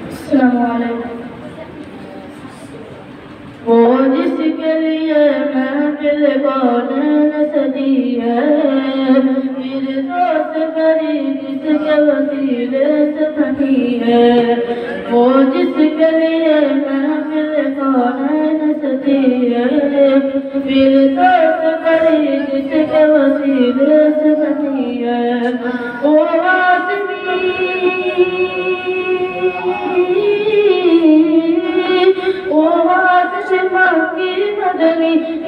السلام علیکم۔ وہ جس کے لیے محفل کونین سجی ہے، میرے دوست بری جس کے وسیلے سے بنی ہے، وہ جس کے لیے محفل کونین سجی ہے، میرے دوست بری جس کے وسیلے سے بنی ہے، وہ مدنی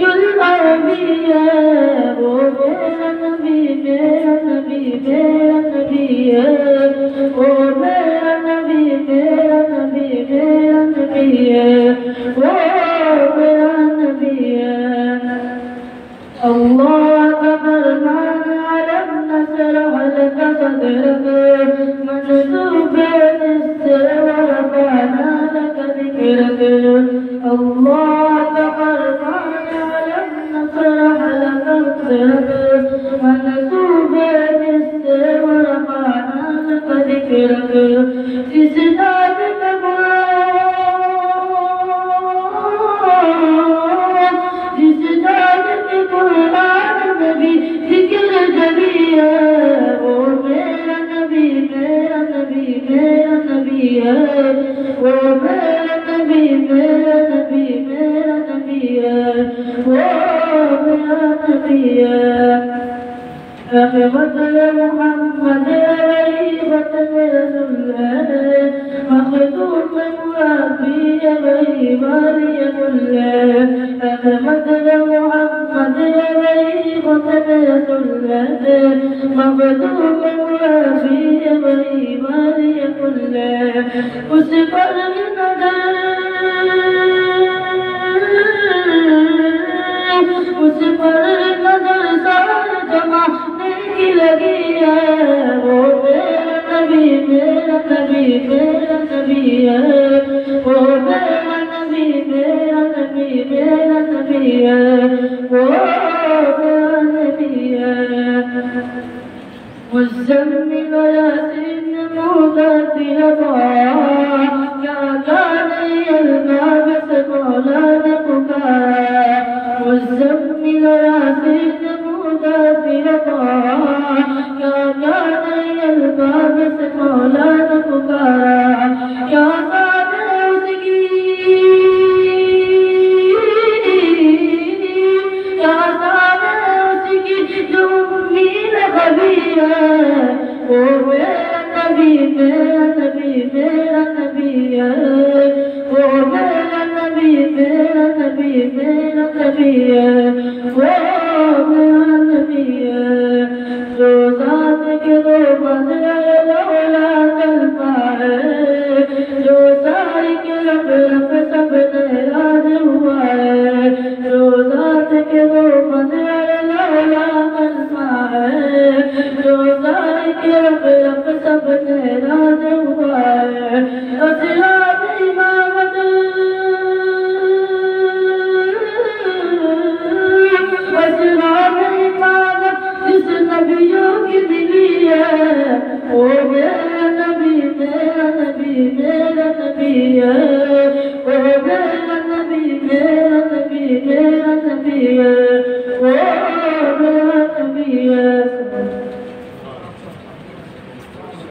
العربی ہے، وہ میرا نبی میرا نبی میرا نبی ہے، وہ میرا نبی میرا نبی میرا نبی ہے، وہ میرا نبی ہے۔ اللہ کا فرمان علم نشرح لك صدرك منصوب سے ورفعنا لك ذکرك، اللہ کا فرمان علم نشرح لك صدرك منصوب سے ورفعنا لك ذکرك، جس ذات کا قرآن میں بھی ذکر جلی ہے، وہ میرا نبی میرا نبی میرا نبی ہے، وہ میرا نبی میرا نبی میرا نبی ہے، وہ میرا نبی ہے۔ رحمت محمد غیبت رسول ہے، مخدوم مربی وہی والی کل ہے، رحمت محمد غیبت رسول ہے، مخدوم مربی وہی والی کل ہے، اس پر نظر سارے زمانے کی لگی ہے، وہ میرا نبی میرا نبی میرا نبی ہے، وہ میرا نبی میرا نبی میرا نبی ہے، وہ میرا نبی ہے۔ مزمل یاسین مدثر کیا جانے الباب سے مولا نے پکارا، مزمل یاسین مدثر کیا جانے الباب سے مولا نے پکارا، کیا جانے اس کی کیا جانے اس کی جو امید کبھی ہے، وہ میرا نبی میرا نبی میرا نبی ہے، وہ میرا نبی میرا نبی میرا نبی ہے، وہ میرا نبی ہے۔ جو ذات کے وہ بدلے لولا جلتا ہے، جو ساری کے رب رب سب ناراض ہوا ہے، جو ذات کے وہ بدلے لولا جلتا ہے، جو ساری کے رب رب سب ناراض